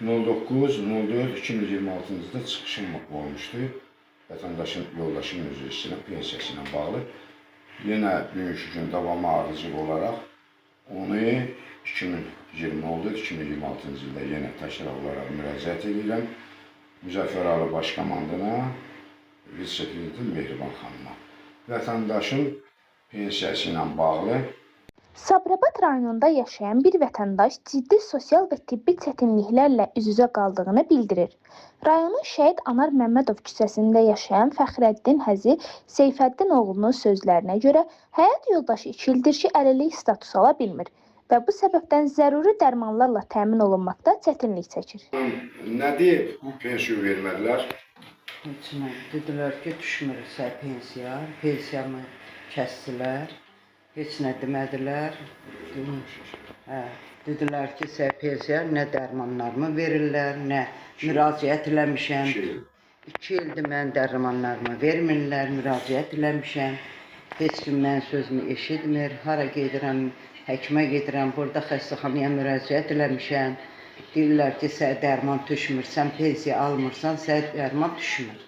09.04.2026-cı ildə çıxışım olmuşdu. Vətəndaşın, yoldaşın üzrə pensiyası ilə bağlı. Yenə bugünkü gün davamı ardıcıl olaraq onu 2026-cı ildə yenə təkrar olaraq müraciət edirəm. Müzəffərəli Baş komandana, vitse-prezidentin Mehriban xanıma. Vətəndaşın pensiyası ilə bağlı Sabirabad rayonunda yaşayan bir vətəndaş ciddi sosial və tibbi çətinliklərlə üz-üzə qaldığını bildirir. Rayonun Şəhid Anar Məmmədov küçəsində yaşayan Fəxrəddin Həzi Seyfəddin oğlunun sözlərinə görə həyat yoldaşı 2 ildir ki, əlillik statusu ala bilmir və bu səbəbdən zəruri dərmanlarla təmin olunmaqda çətinlik çəkir. Nə deyib bu pensiya vermədilər? Heç nə, dedilər ki, düşmürsə pensiyamı kəsdilər. Heç nə demədilər. Dedilər ki, pensiya nə dərmanlarımı verirlər, nə müraciət eləmişəm. 2 ildir mən dərmanlarımı vermirlər, müraciət eləmişəm. Heç kim mənim sözümü eşitmir. Hara gedirəm, həkimə gedirəm, burada xəstəxanaya müraciət eləmişəm. Deyirlər ki, sən dərman düşmürsən, pensiya almırsan, sən dərman düşmür.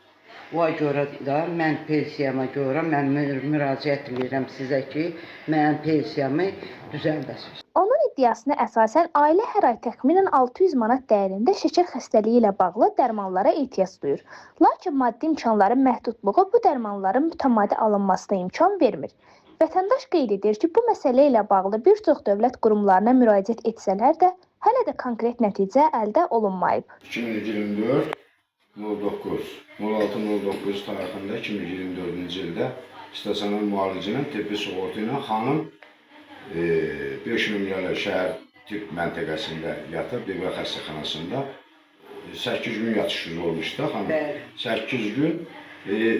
Ona görə də mən pensiyama görə mən müraciət edirəm sizə ki, mənim pensiyamı düzəldəsiniz. Onun iddiasına əsasən ailə hər ay təxminən 600 manat dəyərində şəkər xəstəliyi ilə bağlı dərmanlara ehtiyac duyur. Lakin maddi imkanların məhdudluğu bu dərmanların mütəmadi alınmasına imkan vermir. Vətəndaş qeyd edir ki, bu məsələ ilə bağlı bir çox dövlət qurumlarına müraciət etsələr də hələ də konkret nəticə əldə olunmayıb. 2024-09-06-09 tarixində 2024-cü ildə stasionar müalicə ilə tibbi sığorta ilə xanım 5 nömrəli şəhər tibb məntəqəsində yatıb, Bebə xəstəxanasında 8 gün yatışsız olmuşdu xanım. 8 gün.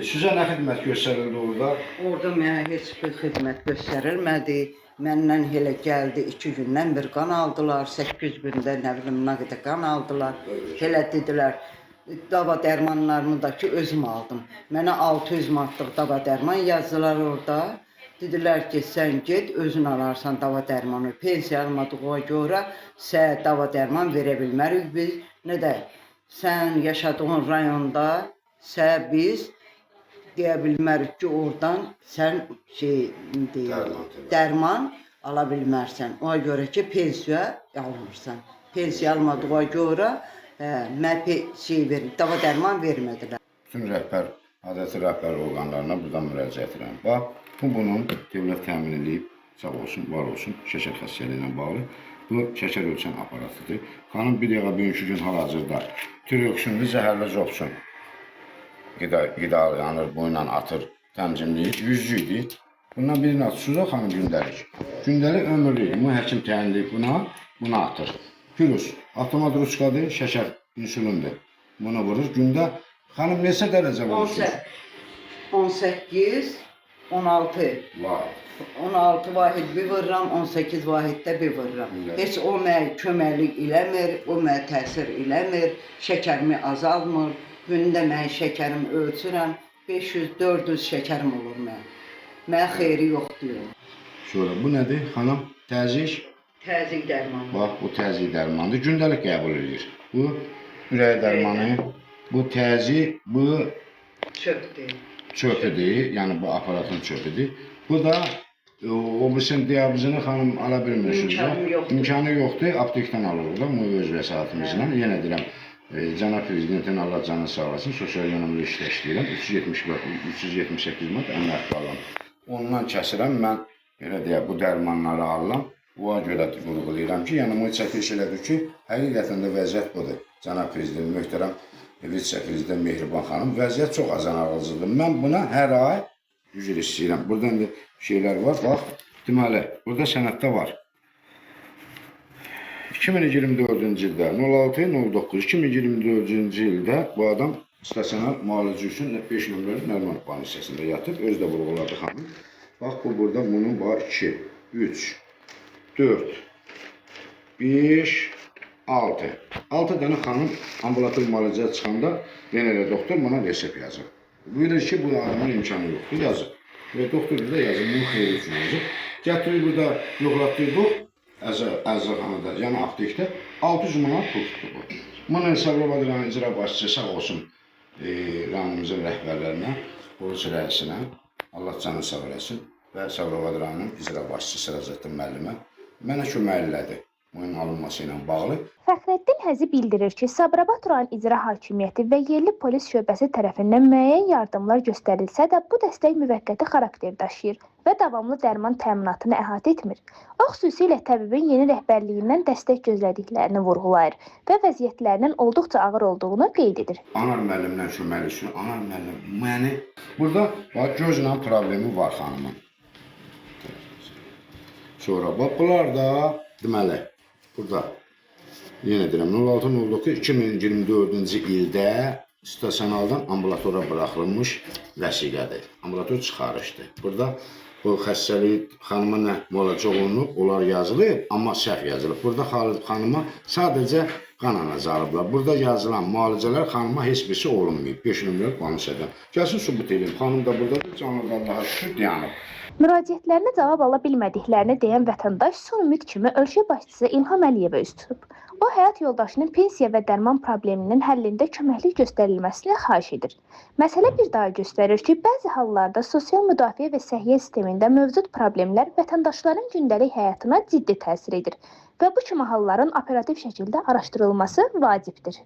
Sizə nə xidmət göstərildi orada? Orada mənə heç bir xidmət göstərilmədi. Məndən elə gəldi 2 gündən bir qan aldılar, 8 gündə nə bilim nə qədər qan aldılar. Elə dedilər, dava dərmanlarımı da ki özüm aldım. Mənə 600 manatlıq dava dərman yazdılar orada. Dedilər ki, sən get, özün alarsan dava dərmanı. Pensiya almadığına görə sən dava dərman verə bilmərik biz. Nə də sən yaşadığın rayonda sən biz deyə bilmərik ki, oradan sən dərman ala bilmərsən. Ona görə ki, pensiya almırsan. Pensiya almadığına görə dava dərman vermədilər. Bütün rəhbər, adəti rəhbər orqanlarına buradan müraciət edirəm. Bax, bunun dövlət təmin edib, sağ olsun, var olsun, şəkər xəstəliyi ilə bağlı. Bu şəkər ölçən aparatıdır. Xanım bir dəqiqə bugünkü gün hal-hazırda tiroksindi, zəhərli zopsun. Qidalanır, boyla atır, təmcimləyir, 100 idi. Bundan birini atışsız o xanım gündəlik. Gündəlik ömürlüydür. Bu həkim təyinləyib buna atır. Plus, avtomat ruçkadır, şəkər, insulindir. Bunu vurur. Gündə xanım neçə dərəcə vurursunuz? 18, 16. 16 vahid bir vururam, 18 vahiddə bir vururam. Heç o mənə köməklik eləmir, o mənə təsir eləmir, şəkərimi azalmır. Gündə mən şəkərimi ölçürəm, 500-400 şəkərim olur mənim. Mənə xeyri yoxdur. Sonra bu nədir xanım? Təzik? Təzik dərmanı. Bax, bu təzik dərmanıdır. Gündəlik qəbul edir. Bu ürək dərmanı, bu təzik, bu çöpüdür. Yəni bu aparatın çöpüdür. Bu da obrisin diabizini xanım ala bilmirsiniz. İmkanı yoxdur. Aptekdən alırıq da, bu öz vəsaitimizlə. Yenə deyirəm, Cənab Prezidentin Allah canını sağ olasın, sosial yönümlü işlə işləyirəm. 378 manat əmək alıram. Ondan kəsirəm, mən belə deyək, bu dərmanları alıram. Ona görə vurğulayıram ki, yəni bunu çəkiliş elədir ki, həqiqətən də vəziyyət budur. Cənab Prezident, möhtərəm vitse-prezident Mehriban xanım, vəziyyət çox azanağılıcıdır. Mən buna hər ay üzr istəyirəm. Burada indi şeylər var, bax, deməli, burada sənəddə var. 2024-cü ildə 06-09-2024-cü ildə bu adam stasionar müalicə üçün 5 nömrəli Nərman hissəsində yatıb, özü də vurğuladı xanım. Bax, bu burada bunun var 2, 3, 4, 5, 6. 6 dənə xanım ambulator müalicəyə çıxanda yenə də doktor bana resept yazır. Bilir ki, bu adamın imkanı yoxdur, yazır. Və doktor da yazır, bunun xeyri üçün yazır. Gətirir burada yoxlatdırdıq. Əzrəxanada, yəni aptekdə 600 manat pul tutdu bu. Bunu Sabirabad rayon icra başçısı sağ olsun rayonumuzun rəhbərlərinə, polis rəisinə Allah canı sağ eləsin və Sabirabad rayonunun icra başçısı Səracəttin müəllimə mənə kömək elədi bunun alınması ilə bağlı. Fəxrəddin Həzi bildirir ki, Sabirabad rayon icra hakimiyyəti və yerli polis şöbəsi tərəfindən müəyyən yardımlar göstərilsə də, bu dəstək müvəqqəti xarakter daşıyır və davamlı dərman təminatını əhatə etmir. O, xüsusilə təbibin yeni rəhbərliyindən dəstək gözlədiklərini vurğulayır və vəziyyətlərinin olduqca ağır olduğunu qeyd edir. Anar müəllimdən kömək üçün, Anar müəllim, burada gözlə problemi var xanımın. Sonra bunlar da deməli, burada yenə deyirəm 06.09.2024-cü ildə stasionardan ambulatora buraxılmış vəsiqədir. Ambulator çıxarışdır. Burada bu xəstəlik xanıma nə müalicə olunub, onlar yazılıb, amma səhv yazılıb. Burada xanıma sadəcə qan anacı alıblar. Burada yazılan müalicələr xanıma heç birisi olunmayıb. 5 nömrəli qanunçadan. Gəlsin sübut edin. Xanım da buradadır, canlı Allaha şükür dayanıb. Müraciətlərinə cavab ala bilmədiklərini deyən vətəndaş son ümid kimi ölkə başçısı İlham Əliyevə üz tutub. O, həyat yoldaşının pensiya və dərman probleminin həllində köməklik göstərilməsini xahiş edir. Məsələ bir daha göstərir ki, bəzi hallarda sosial müdafiə və səhiyyə sistemində mövcud problemlər vətəndaşların gündəlik həyatına ciddi təsir edir və bu kimi halların operativ şəkildə araşdırılması vacibdir.